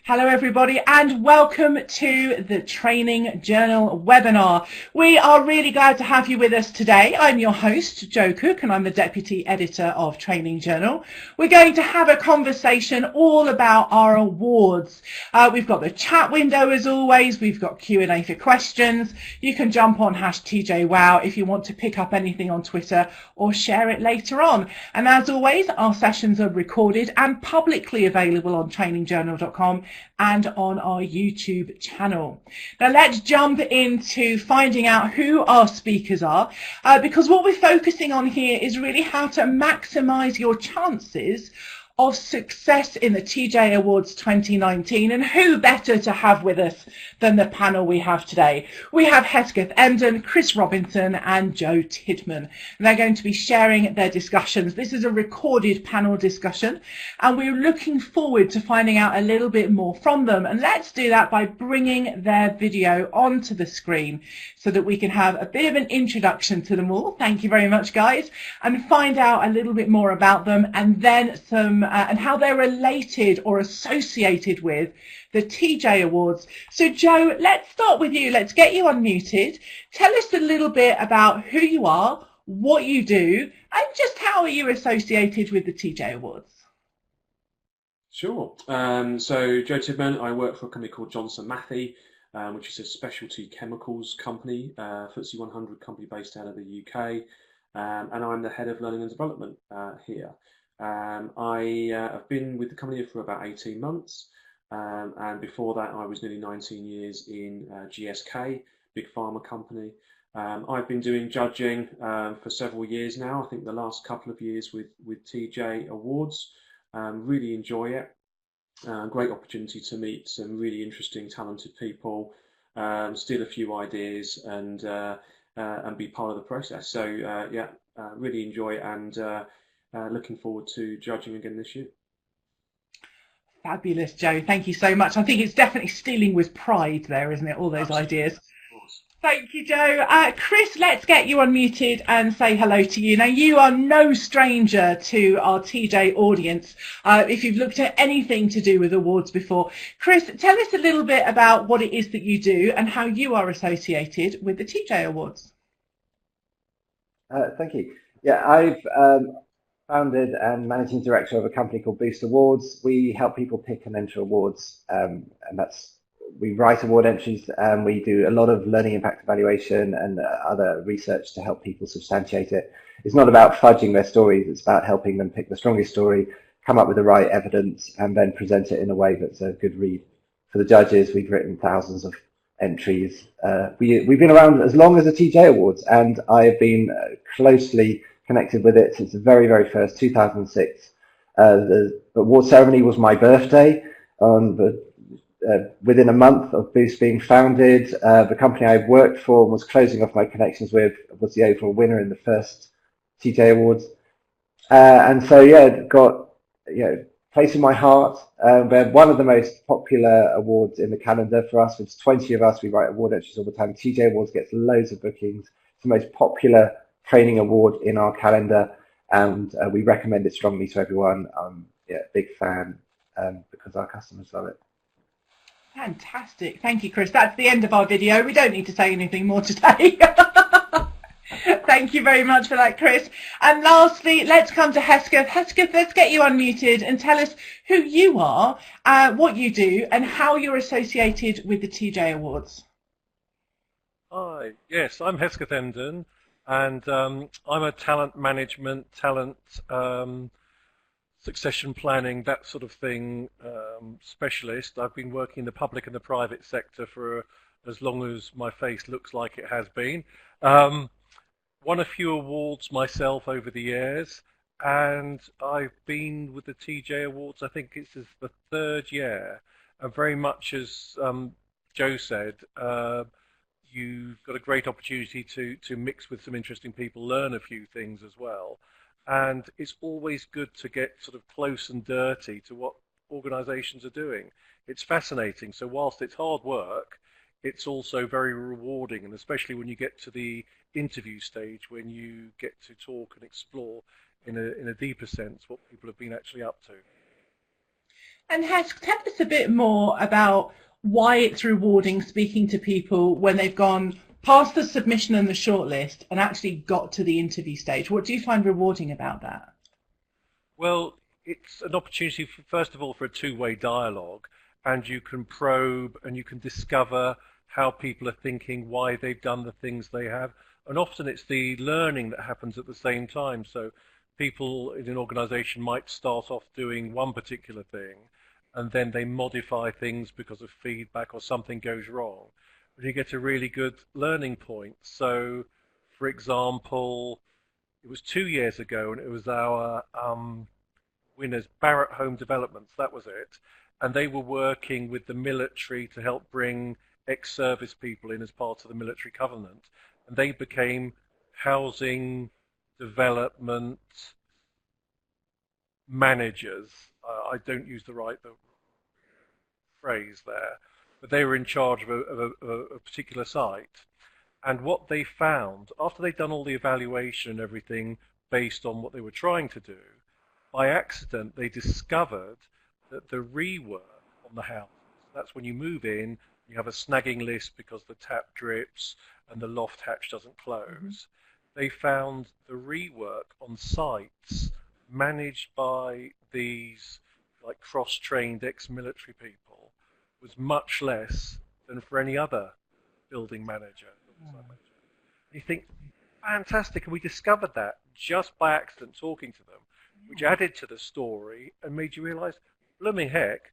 Hello everybody and welcome to the Training Journal webinar. We are really glad to have you with us today. I'm your host, Jo Cook, and I'm the Deputy Editor of Training Journal. We're going to have a conversation all about our awards. We've got the chat window as always. We've got Q&A for questions. You can jump on #TJWow if you want to pick up anything on Twitter or share it later on. And as always, our sessions are recorded and publicly available on trainingjournal.com and on our YouTube channel. Now let's jump into finding out who our speakers are, because what we're focusing on here is really how to maximise your chances of success in the TJ Awards 2019, and who better to have with us than the panel we have today. We have Hesketh Endon, Chris Robinson and Joe Tidman, and they're going to be sharing their discussions. This is a recorded panel discussion and we're looking forward to finding out a little bit more from them, and let's do that by bringing their video onto the screen so that we can have a bit of an introduction to them all. Thank you very much guys, and find out a little bit more about them and then some and how they're related or associated with the TJ Awards. So Joe, let's start with you. Let's get you unmuted. Tell us a little bit about who you are, what you do, and just how are you associated with the TJ Awards? Sure. So Joe Tidman, I work for a company called Johnson Matthey, which is a specialty chemicals company, FTSE 100 company based out of the UK, and I'm the head of learning and development here. I have been with the company for about 18 months, and before that I was nearly 19 years in GSK, big pharma company. I've been doing judging for several years now. I think the last couple of years with TJ Awards. Really enjoy it. Great opportunity to meet some really interesting, talented people, steal a few ideas, and be part of the process. So yeah, really enjoy it, and looking forward to judging again this year. Fabulous, Joe. Thank you so much. I think it's definitely stealing with pride there, isn't it? All those Absolutely. ideas. Thank you, Joe. Chris, let's get you unmuted and say hello to you. Now, you are no stranger to our TJ audience. If you've looked at anything to do with awards before. Chris, tell us a little bit about what it is that you do and how you are associated with the TJ Awards. Thank you. Yeah, I've founded and managing director of a company called Boost Awards. We help people pick and enter awards, and we write award entries, and we do a lot of learning impact evaluation and other research to help people substantiate it. It's not about fudging their stories, it's about helping them pick the strongest story, come up with the right evidence, and then present it in a way that's a good read. For the judges, we've written thousands of entries. We've been around as long as the TJ Awards, and I've been closely connected with it since the very, very first, 2006. The award ceremony was my birthday. Within a month of Boost being founded, the company I worked for and was closing off my connections with was the overall winner in the first TJ Awards. And so, yeah, got place in my heart. We're one of the most popular awards in the calendar for us. There's 20 of us. We write award entries all the time. TJ Awards gets loads of bookings. It's the most popular training award in our calendar, and we recommend it strongly to everyone. I'm a big fan because our customers love it. Fantastic. Thank you, Chris. That's the end of our video. We don't need to say anything more today. Thank you very much for that, Chris. And lastly, let's come to Hesketh. Hesketh, let's get you unmuted and tell us who you are, what you do, and how you're associated with the TJ Awards. Hi, yes, I'm Hesketh Endon, and I'm a talent management, succession planning, that sort of thing specialist. I've been working in the public and the private sector for as long as my face looks like it has been. Won a few awards myself over the years, and I've been with the TJ Awards, I think this is the third year, and very much as Joe said, you've got a great opportunity to mix with some interesting people, learn a few things as well. And it's always good to get sort of close and dirty to what organisations are doing. It's fascinating. So whilst it's hard work, it's also very rewarding, and especially when you get to the interview stage, when you get to talk and explore in a deeper sense what people have been actually up to. And Hesk, tell us a bit more about why it's rewarding speaking to people when they've gone past the submission and the shortlist and actually got to the interview stage. What do you find rewarding about that? Well, it's an opportunity, first of all, for a two-way dialogue, and you can probe and you can discover how people are thinking, why they've done the things they have. And often it's the learning that happens at the same time. So people in an organization might start off doing one particular thing, and then they modify things because of feedback or something goes wrong. And you get a really good learning point. So, for example, it was 2 years ago, and it was our winners, Barratt Home Developments, that was it. And they were working with the military to help bring ex-service people in as part of the military covenant. And they became housing development managers. I don't use the right phrase there, but they were in charge of a particular site. And what they found, after they'd done all the evaluation and everything based on what they were trying to do, by accident they discovered that the rework on the house, that's when you move in, you have a snagging list because the tap drips and the loft hatch doesn't close. They found the rework on sites managed by these like cross-trained ex-military people was much less than for any other building manager. You think, fantastic, and we discovered that just by accident talking to them, which added to the story and made you realise, blooming heck,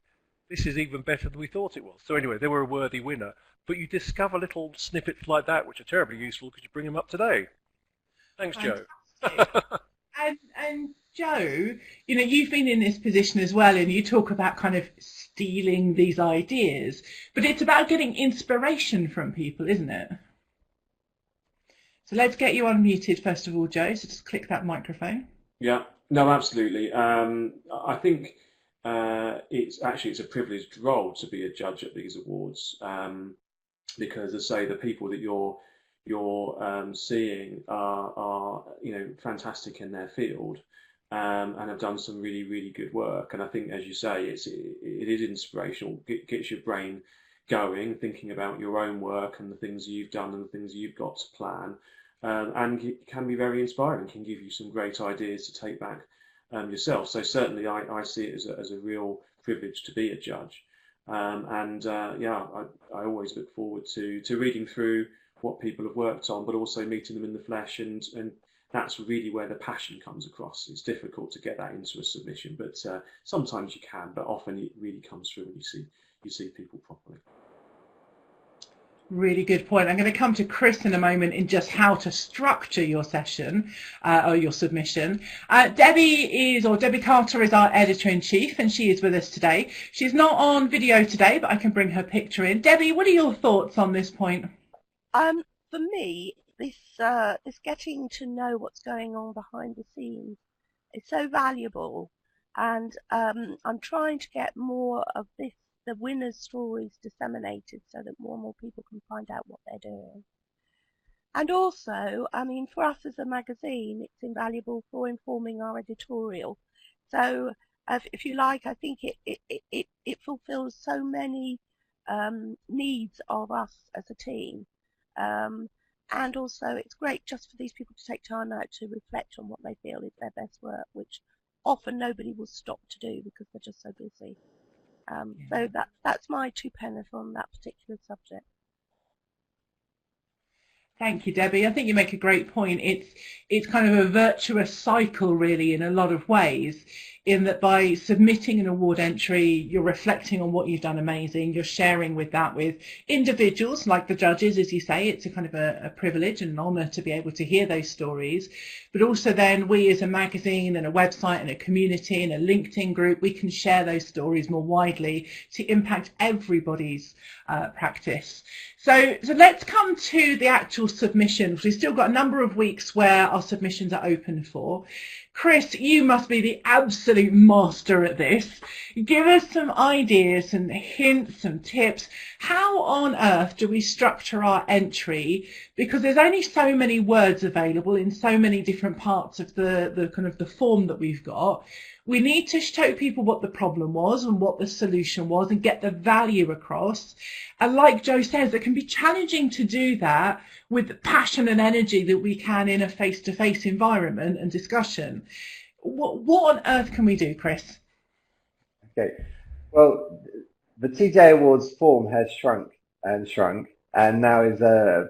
this is even better than we thought it was. So anyway, they were a worthy winner. But you discover little snippets like that, which are terribly useful because you bring them up today. Thanks, Joe. And Joe, you know, you've been in this position as well, and you talk about kind of stealing these ideas, but it's about getting inspiration from people, isn't it? So let's get you unmuted first of all, Joe. So just click that microphone. Yeah, no, absolutely. I think it's a privileged role to be a judge at these awards, because, as I say, the people that you're seeing are fantastic in their field, and have done some really good work. And I think, as you say, it is inspirational. It gets your brain going, thinking about your own work and the things you've done and the things you've got to plan, and it can be very inspiring. Can give you some great ideas to take back yourself. So certainly, I see it as a real privilege to be a judge. I always look forward to reading through what people have worked on, but also meeting them in the flesh, and that's really where the passion comes across. It's difficult to get that into a submission, but sometimes you can, but often it really comes through when you see people properly. Really good point. I'm going to come to Chris in a moment in just how to structure your session or your submission. Debbie Carter is our editor-in-chief, and she is with us today. She's not on video today, but I can bring her picture in. Debbie, what are your thoughts on this point? For me, this getting to know what's going on behind the scenes is so valuable, and I'm trying to get more of the winners' stories disseminated so that more and more people can find out what they're doing. And also, I mean, for us as a magazine, it's invaluable for informing our editorial. So, if you like, I think it fulfills so many needs of us as a team. And also, it's great just for these people to take time out to reflect on what they feel is their best work, which often nobody will stop to do because they're just so busy. So that's my 2 pence on that particular subject. Thank you, Debbie. I think you make a great point. It's kind of a virtuous cycle, really, in a lot of ways, in that by submitting an award entry, you're reflecting on what you've done amazing. You're sharing with individuals like the judges, as you say. It's a kind of a privilege and an honour to be able to hear those stories. But also then we as a magazine and a website and a community and a LinkedIn group, we can share those stories more widely to impact everybody's practice. So let's come to the actual submissions. We've still got a number of weeks where our submissions are open for. Chris, you must be the absolute master at this. Give us some ideas and hints and tips. How on earth do we structure our entry? Because there's only so many words available in so many different parts of the kind of the form that we've got. We need to show people what the problem was and what the solution was and get the value across. And like Joe says, it can be challenging to do that with the passion and energy that we can in a face-to-face environment and discussion. What on earth can we do, Chris? Okay, well, the TJ Awards form has shrunk, and now is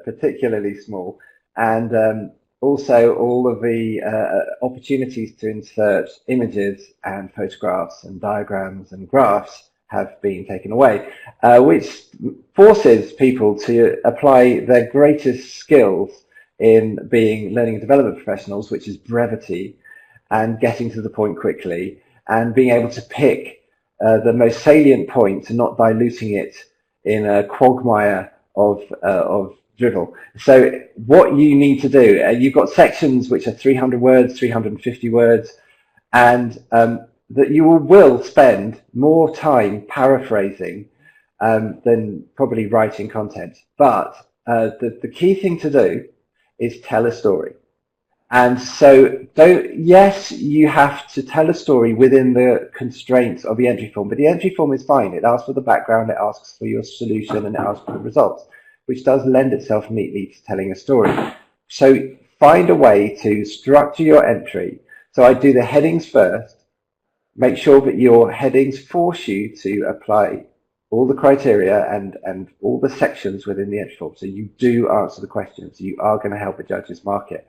particularly small. And also, all of the opportunities to insert images and photographs and diagrams and graphs have been taken away, which forces people to apply their greatest skills in being learning and development professionals, which is brevity and getting to the point quickly and being able to pick the most salient points and not diluting it in a quagmire of drivel. So what you need to do, you've got sections which are 300 words, 350 words, and that you will spend more time paraphrasing than probably writing content. But the key thing to do is tell a story. And so, yes, you have to tell a story within the constraints of the entry form, but the entry form is fine. It asks for the background, it asks for your solution, and it asks for the results, which does lend itself neatly to telling a story. So find a way to structure your entry. So I do the headings first. Make sure that your headings force you to apply all the criteria and all the sections within the entry form. So you do answer the questions. You are going to help a judge's market.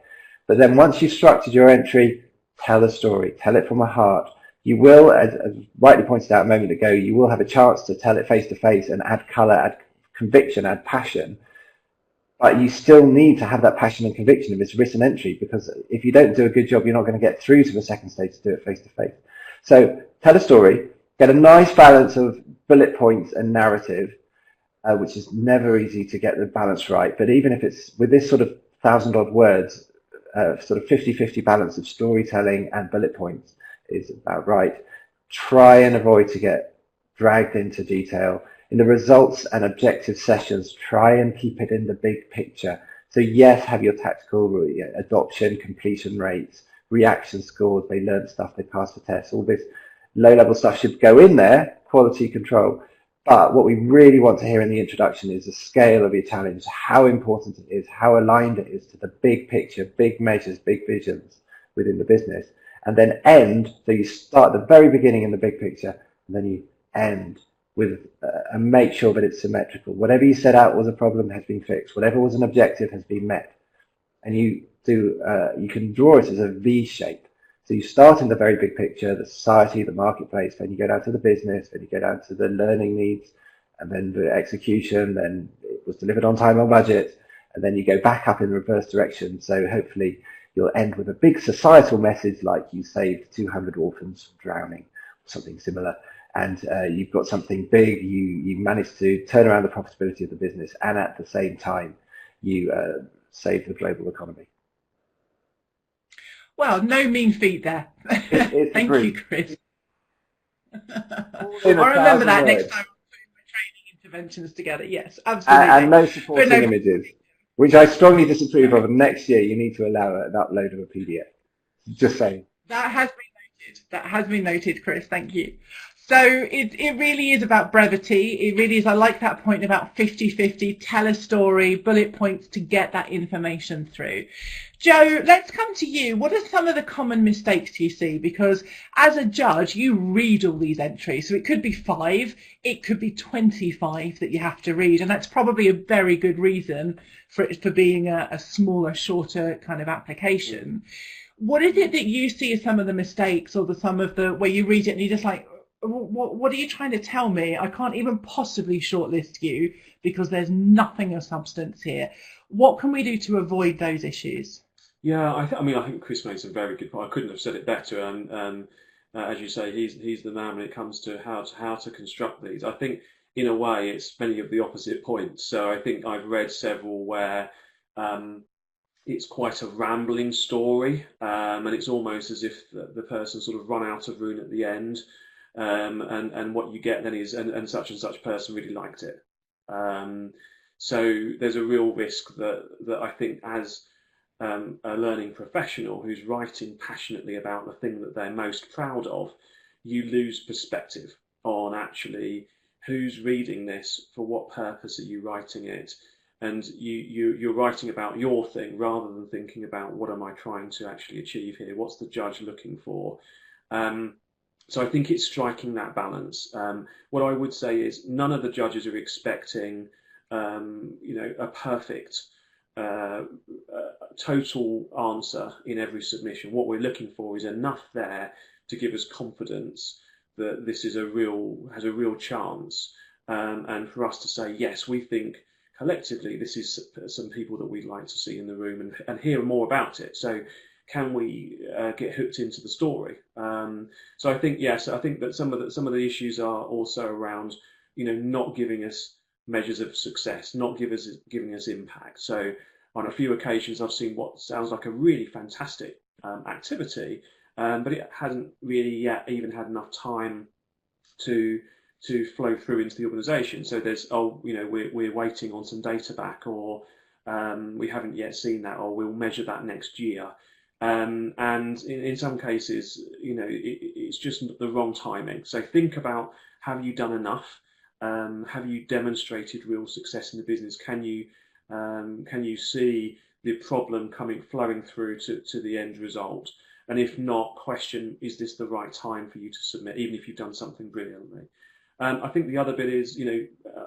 But then once you've structured your entry, tell a story, tell it from the heart. You will, as rightly pointed out a moment ago, you will have a chance to tell it face to face and add colour, add conviction, add passion. But you still need to have that passion and conviction in this written entry, because if you don't do a good job, you're not going to get through to the second stage to do it face to face. So tell a story, get a nice balance of bullet points and narrative, which is never easy to get the balance right. But even if it's with this sort of 1,000-odd words, sort of 50-50 balance of storytelling and bullet points is about right. Try and avoid to get dragged into detail. In the results and objective sessions, try and keep it in the big picture. So yes, have your tactical adoption, completion rates, reaction scores, they learn stuff, they pass the test, all this low-level stuff should go in there, quality control. But what we really want to hear in the introduction is the scale of your challenge, how important it is, how aligned it is to the big picture, big measures, big visions within the business. And then end, so you start at the very beginning in the big picture, and then you end with, and make sure that it's symmetrical. Whatever you set out was a problem has been fixed. Whatever was an objective has been met. And you can draw it as a V shape. So you start in the very big picture, the society, the marketplace, then you go down to the business, then you go down to the learning needs, and then the execution, then it was delivered on time or budget, and then you go back up in the reverse direction. So hopefully you'll end with a big societal message like you saved 200 orphans from drowning, or something similar. And you've got something big, you managed to turn around the profitability of the business, and at the same time you save the global economy. Well, no mean feat there. Thank you, Chris. I'll remember that next time I'm putting my training interventions together. Yes, absolutely. And no supporting images, which I strongly disapprove of. And next year, you need to allow an upload of a PDF. Just saying. That has been noted. That has been noted, Chris. Thank you. So it really is about brevity. It really is. I like that point about 50-50, tell a story, bullet points to get that information through. Joe, let's come to you. What are some of the common mistakes you see? Because as a judge, you read all these entries. So it could be 5, it could be 25 that you have to read. And that's probably a very good reason for it for being a smaller, shorter kind of application. What is it that you see as some of the mistakes or some of the where you read it and you're just like, what are you trying to tell me? I can't even possibly shortlist you because there's nothing of substance here. What can we do to avoid those issues? Yeah, I think Chris made some very good points. I couldn't have said it better. And as you say, he's the man when it comes to how to construct these. I think in a way it's many of the opposite points. So I think I've read several where it's quite a rambling story, and it's almost as if the person sort of run out of room at the end. And what you get then is and such person really liked it. So there's a real risk that I think as a learning professional who's writing passionately about the thing that they're most proud of, you lose perspective on actually who's reading this, for what purpose are you writing it, and you're writing about your thing rather than thinking about what am I trying to actually achieve here, what's the judge looking for. So I think it's striking that balance. What I would say is none of the judges are expecting a perfect total answer in every submission. What we're looking for is enough there to give us confidence that this is has a real chance, and for us to say, yes, we think collectively this is some people that we'd like to see in the room and hear more about it. So can we get hooked into the story? So I think, yes, I think that some of the issues are also around, not giving us measures of success, not giving us impact. So on a few occasions, I've seen what sounds like a really fantastic activity, but it hasn't really yet even had enough time to flow through into the organisation. So there's, we're waiting on some data back, or we haven't yet seen that, or we'll measure that next year. And in some cases, it's just the wrong timing. So think about, have you done enough? Have you demonstrated real success in the business? Can you see the problem flowing through to the end result? And if not, question, is this the right time for you to submit, even if you've done something brilliantly? I think the other bit is,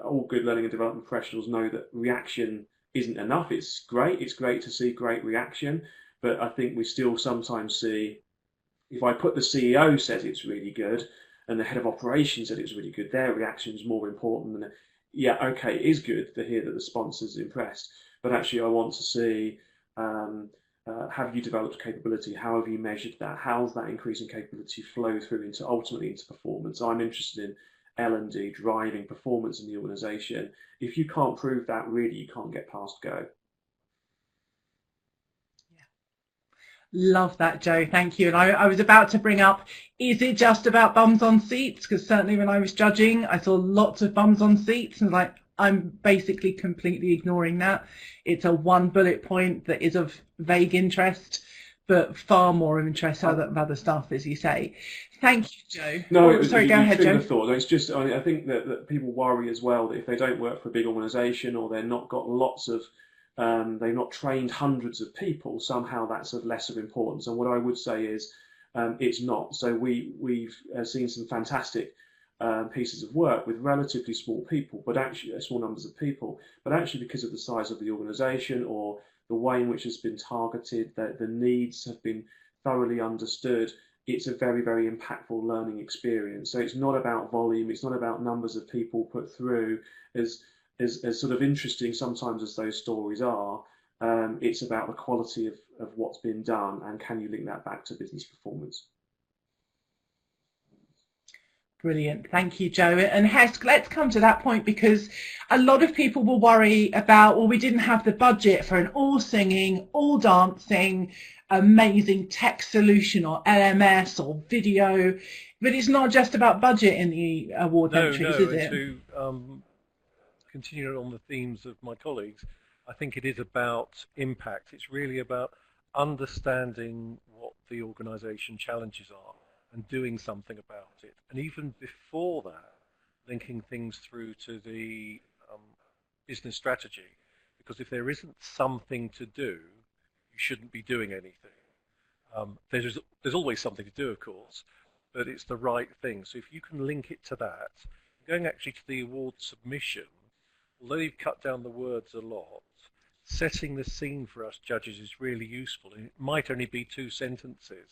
all good learning and development professionals know that reaction isn't enough. It's great to see great reaction, but I think we still sometimes see, if I put the CEO says it's really good and the head of operations said it's really good, their reaction is more important than, yeah, okay, it is good to hear that the sponsor's impressed, but actually I want to see, have you developed capability? How have you measured that? How's that increase in capability flow through ultimately into performance? I'm interested in L&D driving performance in the organisation. If you can't prove that, really, you can't get past go. Love that, Joe. Thank you. And I was about to bring up, is it just about bums on seats? Because certainly when I was judging, I saw lots of bums on seats, and I'm basically completely ignoring that. It's a one bullet point that is of vague interest, but far more of interest of other stuff, as you say. Thank you, Joe. No, sorry, go ahead, Joe. Thought. It's just, I think that people worry as well that if they don't work for a big organisation, or they're not got lots of they've not trained hundreds of people, somehow that's of lesser importance. And what I would say is it's not. So we've seen some fantastic pieces of work with relatively small people, but actually small numbers of people, but actually because of the size of the organisation or the way in which it's been targeted, that the needs have been thoroughly understood, it's a very, very impactful learning experience. So it's not about volume, it's not about numbers of people put through, as sort of interesting sometimes as those stories are. It's about the quality of what's been done, and can you link that back to business performance. Brilliant. Thank you, Joe. And Hesk, let's come to that point, because a lot of people will worry about, well, we didn't have the budget for an all singing, all dancing, amazing tech solution or LMS or video. But it's not just about budget in the award entries, is it? To continue on the themes of my colleagues, I think it is about impact. It's really about understanding what the organisation challenges are and doing something about it. And even before that, linking things through to the business strategy. Because if there isn't something to do, you shouldn't be doing anything. There's always something to do, of course, but it's the right thing. So if you can link it to that, going actually to the award submission, although you've cut down the words a lot, setting the scene for us judges is really useful. And it might only be 2 sentences,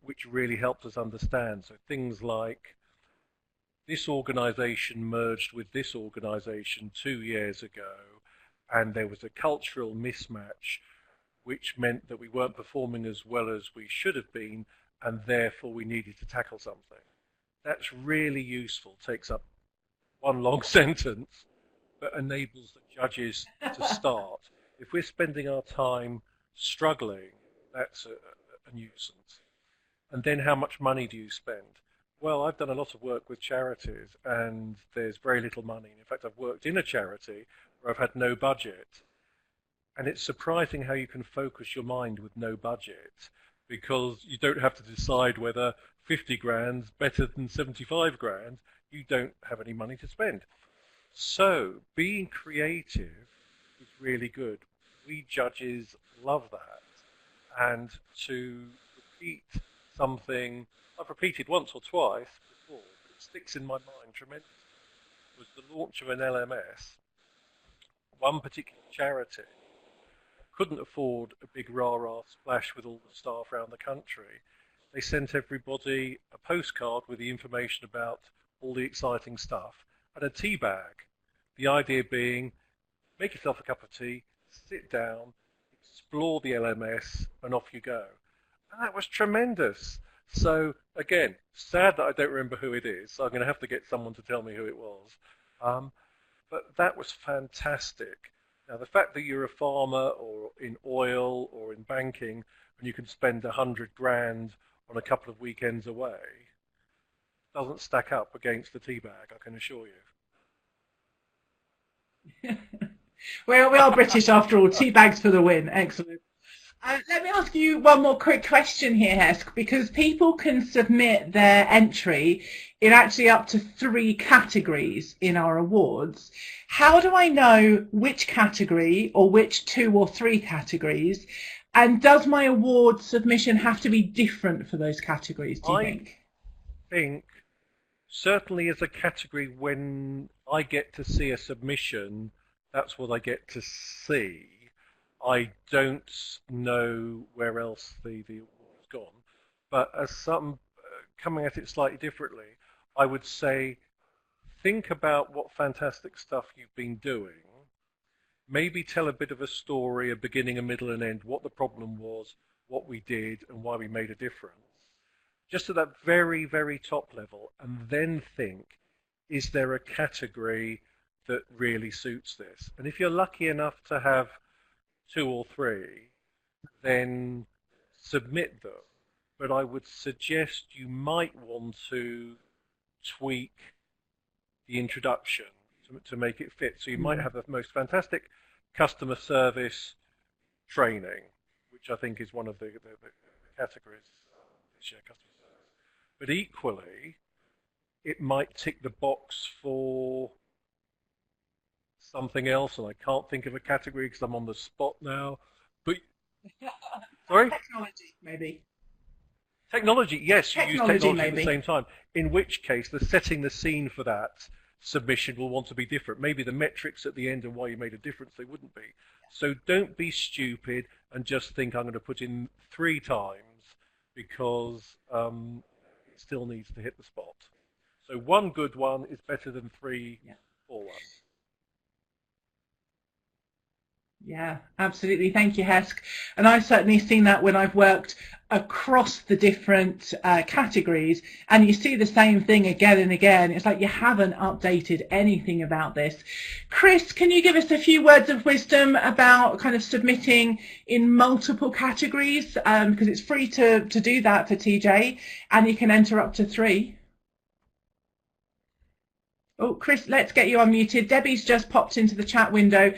which really helps us understand. So things like, this organisation merged with this organisation 2 years ago, and there was a cultural mismatch, which meant that we weren't performing as well as we should have been, and therefore we needed to tackle something. That's really useful. Takes up 1 long sentence, but enables the judges to start. If we're spending our time struggling, that's a nuisance. And then how much money do you spend? Well, I've done a lot of work with charities, and there's very little money. In fact, I've worked in a charity where I've had no budget. And it's surprising how you can focus your mind with no budget, because you don't have to decide whether 50 grand's better than 75 grand. You don't have any money to spend. So being creative is really good. We judges love that. And to repeat something I've repeated once or twice before, but it sticks in my mind tremendously, was the launch of an LMS. One particular charity couldn't afford a big rah-rah splash with all the staff around the country. They sent everybody a postcard with the information about all the exciting stuff and a tea bag. The idea being, make yourself a cup of tea, sit down, explore the LMS, and off you go. And that was tremendous. So again, sad that I don't remember who it is, so I'm going to have to get someone to tell me who it was. But that was fantastic. Now, the fact that you're a farmer or in oil or in banking and you can spend 100 grand on a couple of weekends away doesn't stack up against the tea bag, I can assure you. Well, we are British after all. Tea bags for the win. Excellent. Let me ask you one more quick question here, Hesk, because people can submit their entry in actually up to 3 categories in our awards. How do I know which category or which 2 or 3 categories? And does my award submission have to be different for those categories, do you think? I think certainly as a category, when I get to see a submission, that's what I get to see. I don't know where else the award's gone, but as some coming at it slightly differently, I would say think about what fantastic stuff you've been doing. Maybe tell a bit of a story, a beginning, a middle, and end, what the problem was, what we did, and why we made a difference. Just at that very, very top level, and then think, is there a category that really suits this? And if you're lucky enough to have 2 or 3, then submit them. But I would suggest you might want to tweak the introduction to make it fit. So you might have the most fantastic customer service training, which I think is one of the categories this year, customer service. But equally, it might tick the box for something else, and I can't think of a category because I'm on the spot now. But sorry, Technology, maybe. Technology, yes, you use technology maybe. at the same time. In which case, the setting the scene for that submission will want to be different. Maybe the metrics at the end and why you made a difference, they wouldn't be. So don't be stupid and just think I'm going to put in 3 times because it still needs to hit the spot. So 1 good one is better than 3 poor ones. Yeah, absolutely. Thank you, Hesk. And I've certainly seen that when I've worked across the different categories, and you see the same thing again and again. It's like you haven't updated anything about this. Chris, can you give us a few words of wisdom about kind of submitting in multiple categories? Because it's free to do that for TJ, and you can enter up to 3. Oh, Chris, let's get you unmuted. Debbie's just popped into the chat window.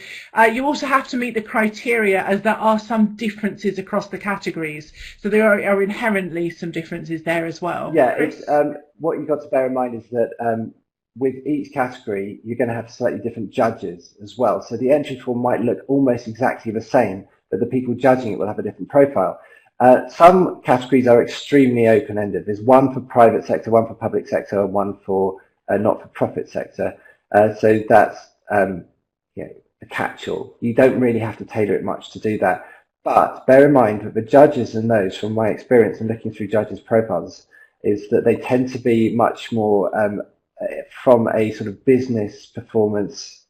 You also have to meet the criteria, as there are some differences across the categories. So there are inherently some differences there as well. Yeah, it's, what you've got to bear in mind is that with each category, you're going to have slightly different judges as well. So the entry form might look almost exactly the same, but the people judging it will have a different profile. Some categories are extremely open-ended. There's one for private sector, one for public sector, and one for not-for-profit sector. So that's a catch-all. You don't really have to tailor it much to do that. But bear in mind that the judges and those, from my experience in looking through judges' profiles, is that they tend to be much more from a sort of business performance,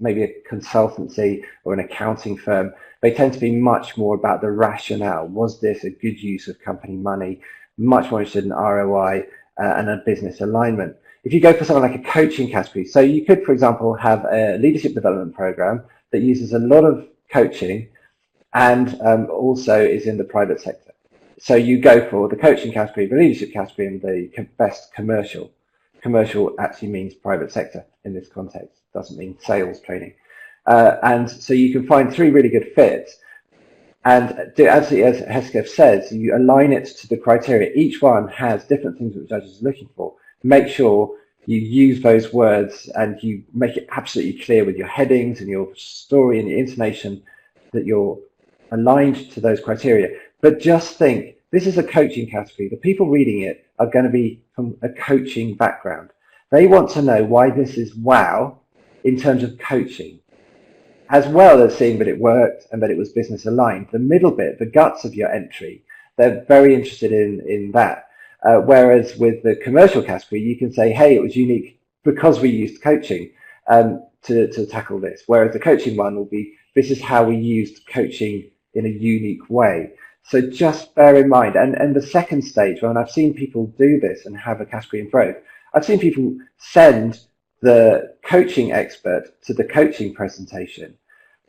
maybe a consultancy or an accounting firm. They tend to be much more about the rationale. Was this a good use of company money? Much more interested in ROI and a business alignment. If you go for something like a coaching category, so you could, for example, have a leadership development program that uses a lot of coaching and also is in the private sector. So you go for the coaching category, the leadership category, and the best commercial. Commercial actually means private sector in this context, doesn't mean sales training. and so you can find 3 really good fits. And as Hesketh says, you align it to the criteria. Each one has different things that the judge is looking for. Make sure you use those words and you make it absolutely clear with your headings and your story and your intonation that you're aligned to those criteria. But just think, this is a coaching category. The people reading it are going to be from a coaching background. They want to know why this is wow in terms of coaching, as well as seeing that it worked and that it was business aligned. The middle bit, the guts of your entry, they're very interested in that. Whereas with the commercial category, you can say, hey, it was unique because we used coaching to tackle this. Whereas the coaching one will be, this is how we used coaching in a unique way. So just bear in mind. And the second stage, when I've seen people do this and have a category in both, I've seen people send the coaching expert to the coaching presentation,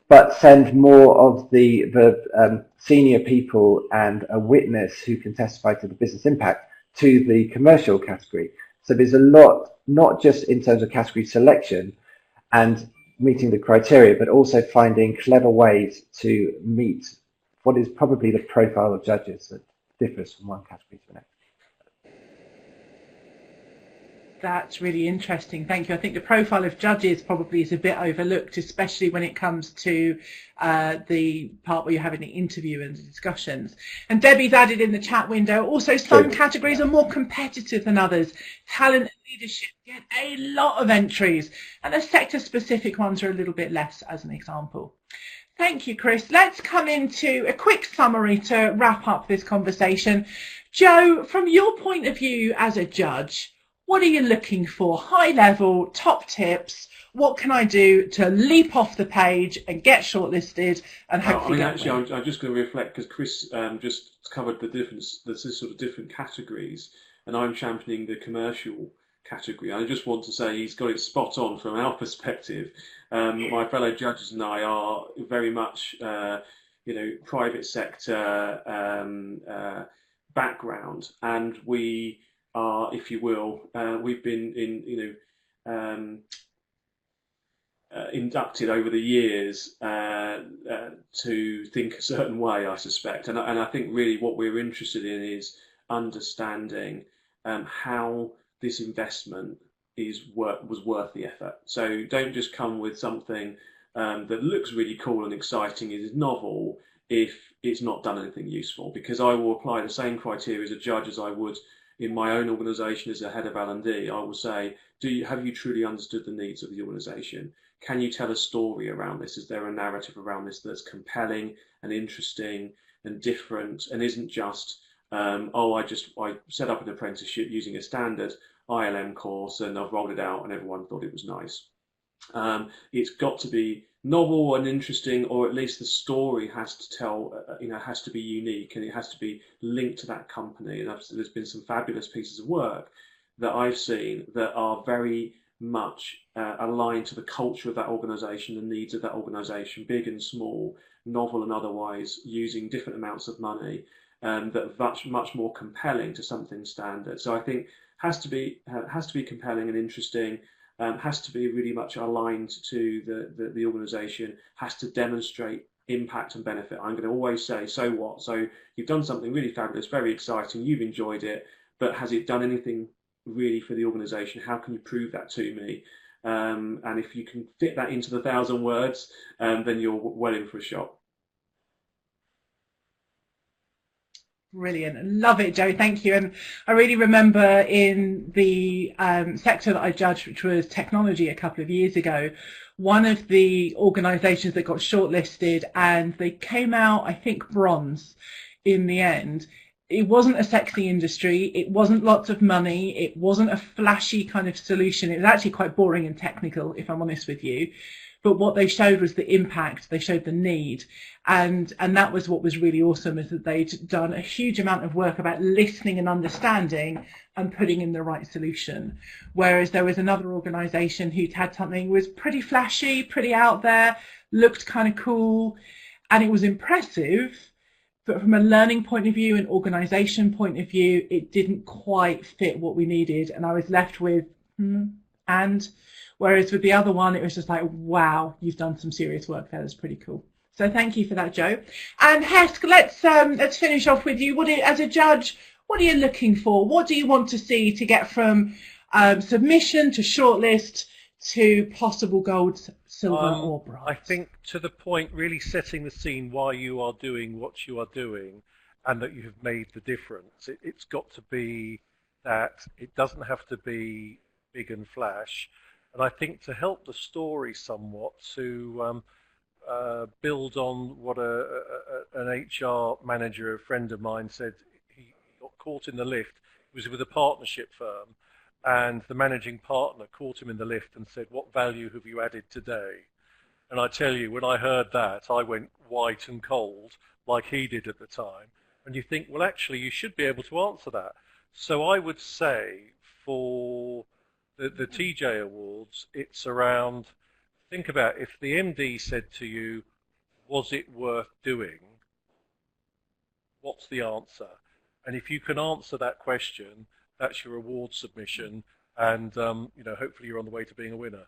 but send more of the senior people and a witness who can testify to the business impact to the commercial category. So there's a lot, not just in terms of category selection and meeting the criteria, but also finding clever ways to meet what is probably the profile of judges that differs from one category to the next. That's really interesting. Thank you. I think the profile of judges probably is a bit overlooked, especially when it comes to the part where you're having the interview and the discussions. And Debbie's added in the chat window, also some categories are more competitive than others. Talent and leadership get a lot of entries, and the sector-specific ones are a little bit less, as an example. Thank you, Chris. Let's come into a quick summary to wrap up this conversation. Joe, from your point of view as a judge, what are you looking for? High level, top tips. What can I do to leap off the page and get shortlisted and hopefully get actually, I'm just going to reflect because Chris just covered the sort of different categories, and I'm championing the commercial category. I just want to say he's got it spot on from our perspective. My fellow judges and I are very much, private sector background, and we are, if you will, we've been inducted over the years to think a certain way, I suspect, and I think really what we're interested in is understanding how this investment was worth the effort. So don't just come with something that looks really cool and exciting, is novel, if it's not done anything useful, because I will apply the same criteria as a judge as I would in my own organisation as a head of L&D. I will say, have you truly understood the needs of the organisation? Can you tell a story around this? Is there a narrative around this that's compelling and interesting and different, and isn't just, I set up an apprenticeship using a standard ILM course and I've rolled it out and everyone thought it was nice. It's got to be novel and interesting, or at least the story has to tell, has to be unique, and it has to be linked to that company. And there's been some fabulous pieces of work that I've seen that are very much aligned to the culture of that organisation, the needs of that organisation, big and small, novel and otherwise, using different amounts of money, that much more compelling to something standard. So I think has to be compelling and interesting. Has to be really much aligned to the organisation, has to demonstrate impact and benefit. I'm going to always say, so what? So you've done something really fabulous, very exciting, you've enjoyed it, but has it done anything really for the organisation? How can you prove that to me? And if you can fit that into the 1,000 words, then you're well in for a shot. Brilliant. Love it, Joe. Thank you. And I really remember in the sector that I judged, which was technology, a couple of years ago, one of the organisations that got shortlisted, and they came out, I think, bronze in the end. It wasn't a sexy industry. It wasn't lots of money. It wasn't a flashy kind of solution. It was actually quite boring and technical, if I'm honest with you. But what they showed was the impact. They showed the need. And that was what was really awesome, is that they'd done a huge amount of work about listening and understanding and putting in the right solution. Whereas there was another organisation who'd had something that was pretty flashy, pretty out there, looked kind of cool, and it was impressive. But from a learning point of view and organisation point of view, it didn't quite fit what we needed. And I was left with, and Whereas with the other one, it was just like, wow, you've done some serious work there. That's pretty cool. So thank you for that, Joe. And Hesk, let's finish off with you. As a judge, what are you looking for? What do you want to see to get from submission to shortlist to possible gold, silver or bronze? I think to the point, really setting the scene why you are doing what you are doing and that you have made the difference. It's got to be that it doesn't have to be big and flash. And I think to help the story somewhat, to build on what an HR manager, a friend of mine, said. He got caught in the lift. He was with a partnership firm, and the managing partner caught him in the lift and said, "What value have you added today?" And I tell you, when I heard that, I went white and cold, like he did at the time. And you think, well, actually, you should be able to answer that. So I would say for the TJ Awards, it's around, think about if the MD said to you, was it worth doing? What's the answer? And if you can answer that question, that's your award submission, and hopefully you're on the way to being a winner.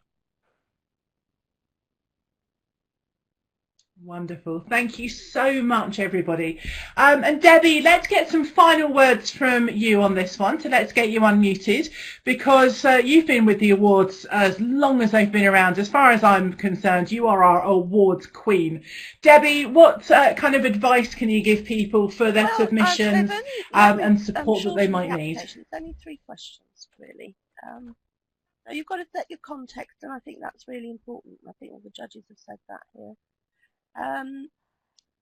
Wonderful. Thank you so much, everybody. And Debbie, let's get some final words from you on this one. So let's get you unmuted, because you've been with the awards as long as they've been around. As far as I'm concerned, you are our awards queen. Debbie, what kind of advice can you give people for their submissions and support that they might need? It's only 3 questions, really. Now you've got to set your context, and I think that's really important. I think all the judges have said that here.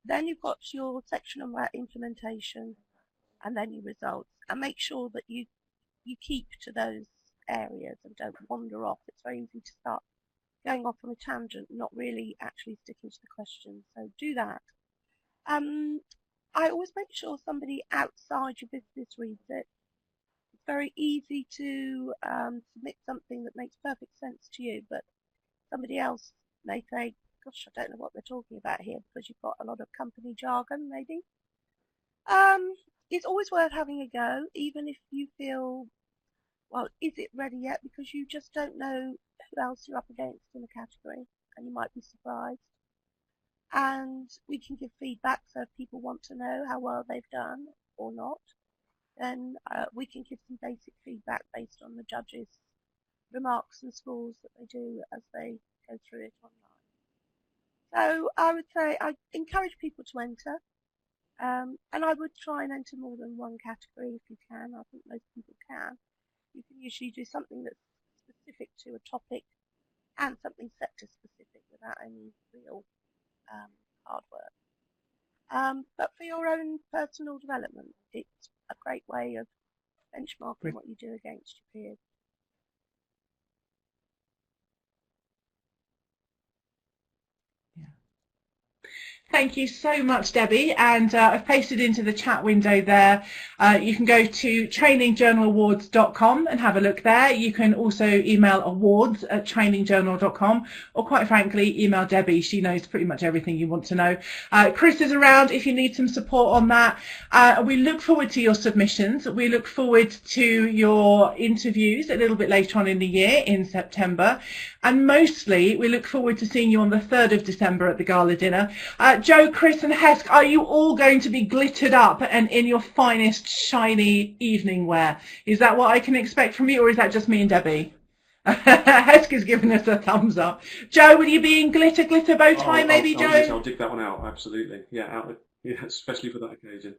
Then you've got your section on implementation, and then your results, and make sure that you keep to those areas and don't wander off. It's very easy to start going off on a tangent, not really actually sticking to the question. So do that. I always make sure somebody outside your business reads it. It's very easy to submit something that makes perfect sense to you, but somebody else may say, gosh, I don't know what they're talking about here, because you've got a lot of company jargon, maybe. It's always worth having a go, even if you feel, well, is it ready yet? Because you just don't know who else you're up against in the category, and you might be surprised. And we can give feedback, so if people want to know how well they've done or not, then we can give some basic feedback based on the judges' remarks and scores that they do as they go through it online. So I would say I encourage people to enter, and I would try and enter more than one category if you can. I think most people can. You can usually do something that's specific to a topic and something sector specific without any real hard work. But for your own personal development, it's a great way of benchmarking what you do against your peers. Thank you so much, Debbie. And I've pasted into the chat window there. You can go to trainingjournalawards.com and have a look there. You can also email awards@trainingjournal.com, or quite frankly, email Debbie. She knows pretty much everything you want to know. Chris is around if you need some support on that. We look forward to your submissions. We look forward to your interviews a little bit later on in the year in September. And mostly, we look forward to seeing you on the 3rd of December at the gala dinner. Joe, Chris and Hesk, are you all going to be glittered up and in your finest shiny evening wear? Is that what I can expect from you, or is that just me and Debbie? Hesk is giving us a thumbs up. Joe, will you be in glitter bow tie, maybe, Joe? I'll dig that one out, absolutely. Yeah, especially for that occasion.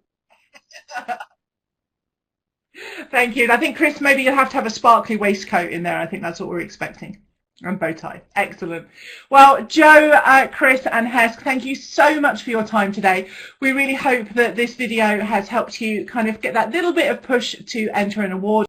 Thank you. I think, Chris, maybe you'll have to have a sparkly waistcoat in there. I think that's what we're expecting. And bow tie. Excellent. Well, Joe, Chris and Hesk, thank you so much for your time today. We really hope that this video has helped you kind of get that little bit of push to enter an award.